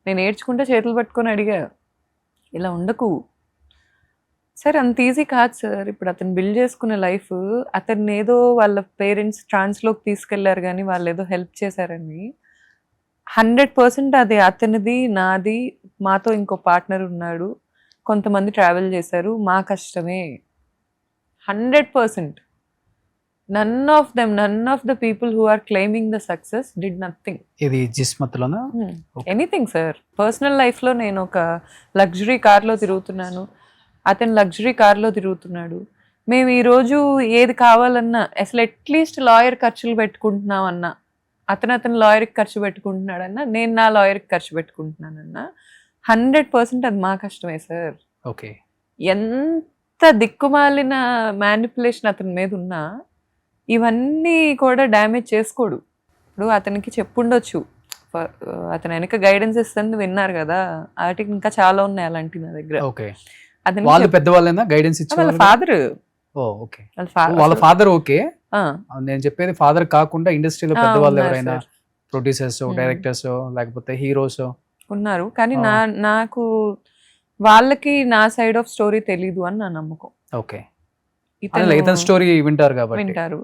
నేను ఏడ్చుకుంటే చేతులు పట్టుకొని అడిగా, ఇలా ఉండకు. సార్ అంత ఈజీ కాదు సార్. ఇప్పుడు అతను బిల్డ్ చేసుకునే లైఫ్, అతన్ని ఏదో వాళ్ళ పేరెంట్స్ ట్రాన్స్‌లోకి తీసుకెళ్లారు గానీ, వాళ్ళేదో హెల్ప్ చేశారని 100% అది అతనిది, నాది, మాతో ఇంకో పార్ట్నర్ ఉన్నాడు. కొంతమంది ట్రావెల్ చేశారు. మా కష్టమే. 100%. None of the people who are claiming the success did nothing. ఇది జిస్మత్లోనా? Anything sir. పర్సనల్ లైఫ్‌లో నేను ఒక లగ్జరీ కార్‌లో తిరుగుతున్నాను. అతను లగ్జరీ కార్‌లో తిరుగుతున్నాడు. మేము ఈరోజు ఏది కావాలన్నా అసలు అట్లీస్ట్ లాయర్ ఖర్చులు పెట్టుకుంటున్నామన్నా, అతను లాయర్‌కి ఖర్చు పెట్టుకుంటున్నాడన్నా, నేను నా లాయర్‌కి ఖర్చు పెట్టుకుంటున్నానన్నా 100% అది మా కష్టమే సార్. ఓకే. ఎంత దిక్కుమాలిన మ్యానిపులేషన్ అతని మీద ఉన్నా ఇవన్నీ కూడా డ్యామేజ్ చేసుకోడు. ఇప్పుడు అతనికి చెప్పుండొచ్చు, అతను వెనక గైడెన్స్ ఇస్తుంది విన్నారు కదా, వాటికి ఇంకా చాలా ఉన్నాయి అలాంటి నా దగ్గర. ఓకే. అతనికి వాళ్ళు పెద్దవాళ్ళైనా గైడెన్స్ వాళ్ళ ఇచ్చేవాళ్ళు? ఫాదర్. ఓ ఓకే. వాళ్ళ ఫాదర్ ఓకే. నేను చెప్పేది ఫాదర్ కాకుండా ఇండస్ట్రీలో పెద్దవాళ్ళు ఎవరైనా, ప్రొడ్యూసర్స్, డైరెక్టర్స్, లేకపోతే హీరోస్ ఉన్నారు. కానీ నాకు వాళ్ళకి నా సైడ్ ఆఫ్ స్టోరీ తెలీదు అని నా నమ్మకం. ఓకే. ఇతని స్టోరీ వింటారు కాబట్టి వింటారు.